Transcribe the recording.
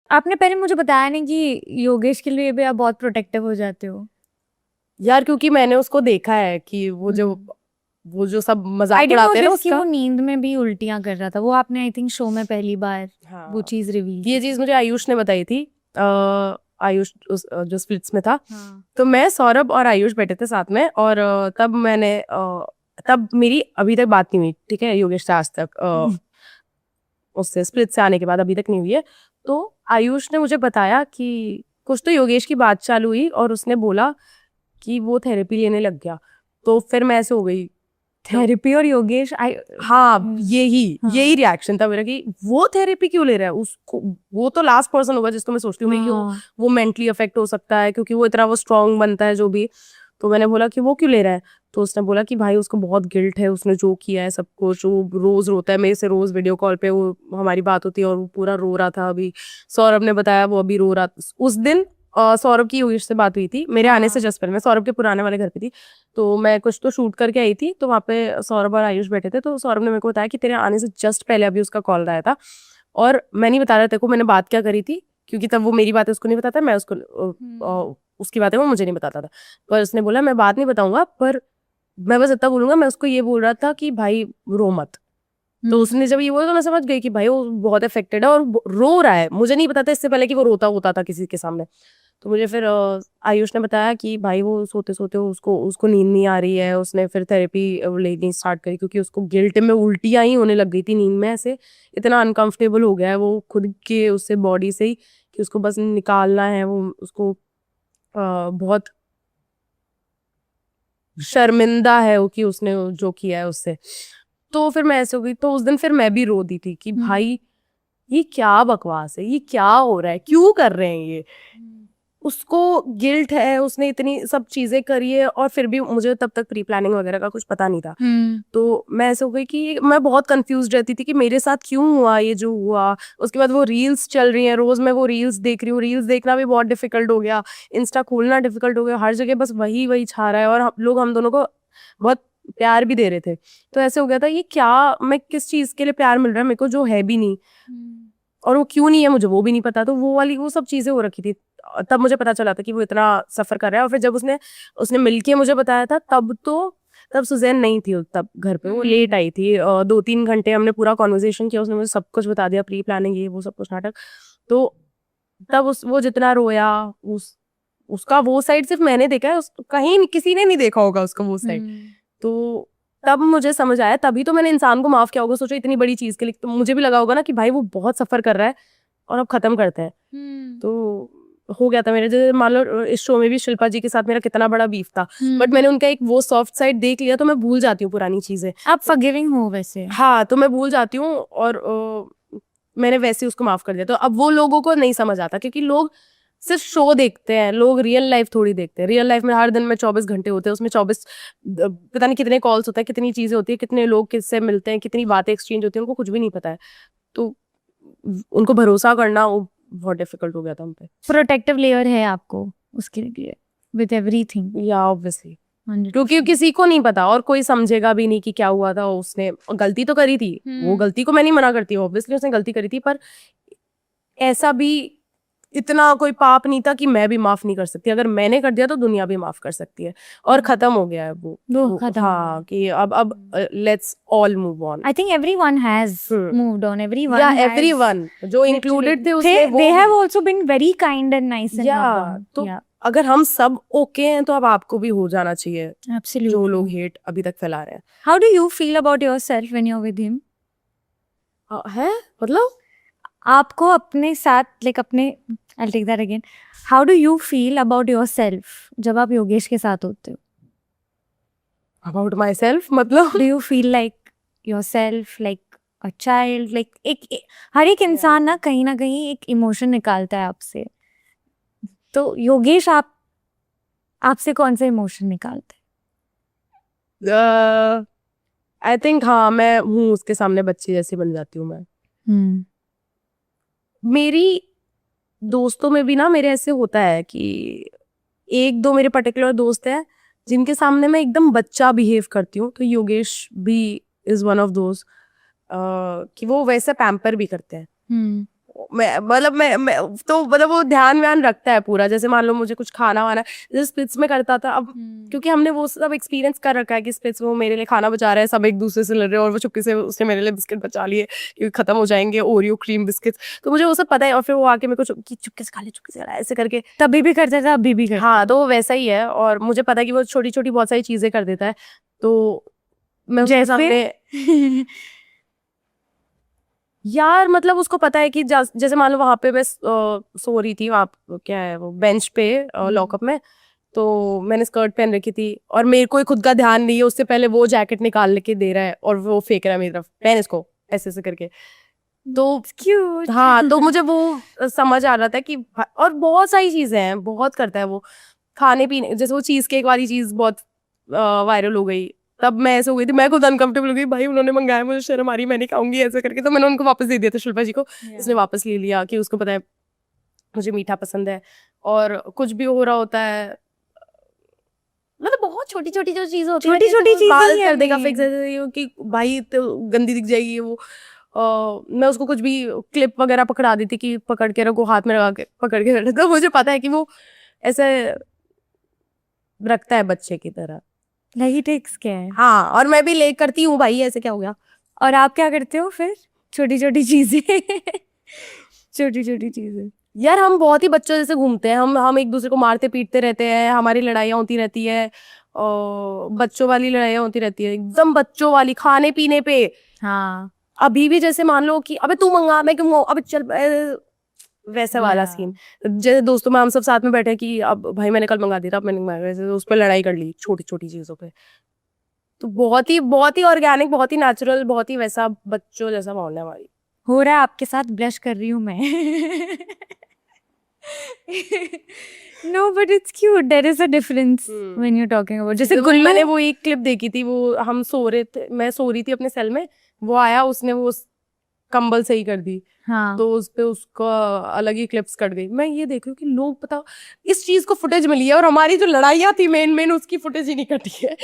आपने पहले मुझे बताया नहीं कि योगेश के लिए भी आप बहुत प्रोटेक्टिव हो जाते हो। यार क्योंकि मैंने उसको देखा है कि वो जो सब आई मजाक डिडंट नो उड़ाते हैं ना दिस कि उसका। वो नींद में भी उल्टियां कर रहा था। वो आपने आई थिंक शो में पहली बार वो हाँ, चीज रिवील ये चीज मुझे आयुष ने बताई थी। आयुष जो स्प्लिट्स में था। हाँ। तो मैं, सौरभ और आयुष बैठे थे साथ में, और तब मेरी अभी तक बात नहीं हुई, ठीक है, योगेश से आज तक। उससे स्प्लिट से आने के बाद अभी तक नहीं हुई है। तो आयुष ने मुझे बताया कि कुछ तो योगेश की बात चालू हुई और उसने बोला कि वो थेरेपी लेने लग गया। तो फिर मैं ऐसे हो गई, थेरेपी और योगेश हाँ यही हाँ। यही रिएक्शन था मेरा कि वो थेरेपी क्यों ले रहा है उसको। वो तो लास्ट पर्सन होगा जिसको मैं सोचती हूँ भाई कि हाँ। वो मेंटली अफेक्ट हो सकता है, क्योंकि वो इतना वो स्ट्रांग बनता है जो भी। तो मैंने बोला कि वो क्यों ले रहा है। तो उसने बोला कि भाई उसको बहुत गिल्ट है, उसने जो किया है सब कुछ, वो रोज रोता है मेरे से, रोज वीडियो कॉल पे वो हमारी बात होती है और वो पूरा रो रहा था। अभी सौरभ ने बताया वो अभी रो रहा उस दिन। सौरभ की योगेश से बात हुई थी मेरे आने से जस्ट पहले। मैं सौरभ के पुराने वाले घर पे थी, तो मैं कुछ तो शूट करके आई थी, तो वहाँ पे सौरभ और आयुष बैठे थे। तो सौरभ ने मेरे को बताया कि तेरे आने से जस्ट पहले अभी उसका कॉल आया था, और मैं नहीं बता रहा तेरे को मैंने बात क्या करी थी, क्योंकि तब वो मेरी बातें उसको नहीं बताता, मैं उसको उसकी बातें वो मुझे नहीं बताता था। पर उसने बोला मैं बात नहीं बताऊंगा, पर मैं बस इतना बोलूंगा, मैं उसको ये बोल रहा था कि भाई रो मत। तो उसने जब ये बोला तो मैं समझ गई कि भाई वो बहुत अफेक्टेड है और रो रहा है। मुझे नहीं पता था इससे पहले कि वो रोता होता था किसी के सामने। तो मुझे फिर आयुष ने बताया कि भाई वो सोते सोते उसको उसको नींद नहीं आ रही है। उसने फिर थेरेपी लेनी स्टार्ट करी, क्योंकि उसको गिल्ट में उल्टियाँ ही होने लग गई थी नींद में। ऐसे इतना अनकंफर्टेबल हो गया है वो खुद के उससे बॉडी से ही कि उसको बस निकालना है। वो उसको बहुत शर्मिंदा है वो कि उसने जो किया है उससे। तो फिर मैं ऐसे हो गई। तो उस दिन फिर मैं भी रो दी थी कि भाई ये क्या बकवास है, ये क्या हो रहा है, क्यों कर रहे हैं ये। उसको गिल्ट है, उसने इतनी सब चीजें करी है, और फिर भी मुझे तब तक प्री प्लानिंग वगैरह का कुछ पता नहीं था। तो मैं ऐसे हो गई कि मैं बहुत कंफ्यूज रहती थी कि मेरे साथ क्यों हुआ ये जो हुआ। उसके बाद वो रील्स चल रही हैं, रोज मैं वो रील्स देख रही हूँ। रील्स देखना भी बहुत डिफिकल्ट हो गया, इंस्टा खोलना डिफिकल्ट हो गया, हर जगह बस वही वही छा रहा है, और लोग हम दोनों को बहुत प्यार भी दे रहे थे। तो ऐसे हो गया था ये क्या, मैं किस चीज के लिए प्यार मिल रहा है मेरे को जो है भी नहीं, और वो क्यों नहीं है मुझे वो भी नहीं पता। तो वो सब चीजें हो रखी थी। तब मुझे पता चला था कि वो इतना सफर कर रहा है। और फिर जब उसने उसने मिलके मुझे बताया था, तब सुजैन नहीं थी तब घर पे, वो लेट आई थी। 2-3 घंटे हमने पूरा कॉन्वर्जेशन किया, उसने मुझे सब कुछ बता दिया, प्री प्लानिंग ये वो सब कुछ नाटक। तो तब वो जितना रोया, उसका वो साइड सिर्फ मैंने देखा है, कहीं किसी ने नहीं देखा होगा उसका वो साइड। तो तब मुझे समझ आया, तभी तो मैंने इंसान को माफ किया होगा। सोचो इतनी बड़ी चीज के लिए, तो मुझे भी लगा होगा ना कि भाई वो बहुत सफर कर रहा है और अब खत्म करते हैं। तो हो गया था मेरे, जैसे मान लो इस शो में भी शिल्पा जी के साथ मेरा कितना बड़ा बीफ था, बट मैंने उनका एक वो सॉफ्ट साइड देख लिया, तो मैं भूल जाती हूँ पुरानी चीजें। आप फॉरगिविंग हो वैसे? हाँ, तो मैं भूल जाती हूँ, और मैंने वैसे ही उसको माफ कर दिया। तो अब वो लोगों को नहीं समझ आता, क्योंकि लोग सिर्फ शो देखते हैं, लोग रियल लाइफ थोड़ी देखते हैं। रियल लाइफ में हर दिन में 24 घंटे होते हैं, उसमें 24 पता नहीं कितने कॉल्स होते हैं, कितनी चीजें होती है, कितने लोग किससे मिलते हैं, कितनी बातें एक्सचेंज होती है, उनको कुछ भी नहीं पता है। तो उनको भरोसा करना वो बहुत डिफिकल्ट हो गया था हम पे। प्रोटेक्टिव लेयर है आपको उसके लिए विद एवरीथिंग। या ऑब्वियसली, क्योंकि किसी को नहीं पता और कोई समझेगा भी नहीं कि क्या हुआ था। उसने गलती तो करी थी, वो गलती को मैं नहीं मना करती, ऑब्वियसली उसने गलती करी थी, पर ऐसा भी इतना कोई पाप नहीं था कि मैं भी माफ नहीं कर सकती। अगर मैंने कर दिया तो दुनिया भी माफ कर सकती है, और खत्म हो गया है वो खत्म। हाँ, कि अब let's all move on. I think everyone has moved on, everyone या एवरीवन जो इंक्लूडेड थे उसमें वो they have also been very kind and nice and या moved on. तो Yeah, अगर हम सब ओके हैं तो अब आपको भी हो जाना चाहिए, जो absolutely. लोग हेट अभी तक फैला रहे हैं। How do you feel about yourself when you're with him? है मतलब आपको अपने साथ like अपने I'll take that again. How do you feel about yourself जब आप योगेश के साथ होते हो? अबाउट माई सेल्फ मतलब Do you feel like yourself like a child? Like हर एक इंसान ना कहीं एक इमोशन निकालता है आपसे। तो योगेश आपसे कौन सा इमोशन निकालते आई थिंक हाँ, मैं हूँ उसके सामने बच्ची जैसी बन जाती हूँ मैं। हैं? मेरी दोस्तों में भी ना मेरे ऐसे होता है कि एक दो मेरे पर्टिकुलर दोस्त हैं जिनके सामने मैं एकदम बच्चा बिहेव करती हूँ। तो योगेश भी इज वन ऑफ दोज कि वो वैसे पैम्पर भी करते हैं। मैं तो मतलब वो ध्यान रखता है पूरा। जैसे मान लो मुझे कुछ खाना वाना, जैसे स्पिट्स में करता था, अब क्योंकि हमने वो सब एक्सपीरियंस कर रखा है कि स्पिट्स में वो मेरे लिए खाना बचा रहा है, सब एक दूसरे से लड़ रहे हैं, और वो चुपके से उसने मेरे लिए बिस्किट बचा लिए क्योंकि खत्म हो जाएंगे, ओरियो क्रीम बिस्किट्स, तो मुझे वो सब पता है। और फिर वो आके मेरे को चुपके से खा ले, चुपके से खा ले, ऐसे करके। तभी भी करता था, अभी भी करता हाँ, तो वो वैसा ही है, और मुझे पता है कि वो छोटी छोटी बहुत सारी चीजें कर देता है, तो मैं उसके जैसे? सामने यार मतलब उसको पता है कि जैसे मान लो वहां पे मैं सो रही थी, वहां क्या है वो बेंच पे लॉकअप में, तो मैंने स्कर्ट पहन रखी थी और मेरे को खुद का ध्यान नहीं है, उससे पहले वो जैकेट निकाल के दे रहा है और वो फेंक रहा है मेरी तरफ, पहन इसको, ऐसे ऐसे करके। तो क्यूट। हाँ, तो मुझे वो समझ आ रहा था कि और बहुत सारी चीजें हैं, बहुत करता है वो। खाने पीने, जैसे वो चीज केक वाली चीज बहुत वायरल हो गई, तब मैं ऐसे हो गई थी, मैं खुद अनकंफर्टेबल हो गई, भाई उन्होंने मंगाया, मुझे शर्म आ रही, मैं नहीं खाऊंगी ऐसे करके। तो मैंने उनको वापस दे दिया था, शिल्पा जी को। उसने वापस ले लिया कि उसको पता है मुझे मीठा पसंद है। और कुछ भी हो रहा होता है, मतलब बहुत छोटी छोटी जो चीजें होती है, छोटी-छोटी चीजें बाल ही कर देगा हमें। फिक्स, ऐसे कि भाई तो गंदी दिख जाएगी वो। मैं उसको कुछ भी क्लिप वगैरह पकड़ा दी थी कि पकड़ के रखो, हाथ में लगा के पकड़ के रखो, तो मुझे पता है कि वो ऐसे रखता है बच्चे की तरह। लही टेक्स क्या है? हाँ, और मैं भी ले करती हूँ भाई, ऐसे क्या हो गया। और आप क्या करते हो फिर? छोटी छोटी चीजें। छोटी छोटी चीजें। यार हम बहुत ही बच्चों जैसे घूमते हैं, हम एक दूसरे को मारते पीटते रहते हैं, हमारी लड़ाइयाँ होती रहती है, और बच्चों वाली लड़ाइयाँ होती रहती है, एकदम बच्चों वाली, खाने पीने पे। हाँ। अभी भी जैसे मान लो कि अबे तू मंगा, मैं क्यों मंगाऊं? अबे चल, वैसा वाला सीन। जैसे दोस्तों में हम सब साथ में बैठे कि अब भाई मैंने कल मंगा दिया था, अब मैंने मंगाया, वैसे उस पर लड़ाई कर ली छोटी छोटी चीजों पे। तो बहुत ही ऑर्गेनिक, बहुत ही नेचुरल, बहुत ही वैसा बच्चों जैसा माहौल है हमारी। हो रहा है आपके साथ, ब्लश कर रही हूँ मैं। No but it's cute, there is a difference when you talking about, जैसे वो गुल्लू। मैंने वो एक क्लिप देखी थी, वो हम सो रहे थे, मैं सो रही थी अपने सेल में, वो आया, उसने वो कंबल सही कर दी, हाँ। तो उस पे उसका अलग ही क्लिप्स कट गई। मैं ये देख रही हूँ कि लोग पता इस चीज को फुटेज मिली है, और हमारी जो लड़ाइयाँ थी मेन उसकी फुटेज ही नहीं कटी है।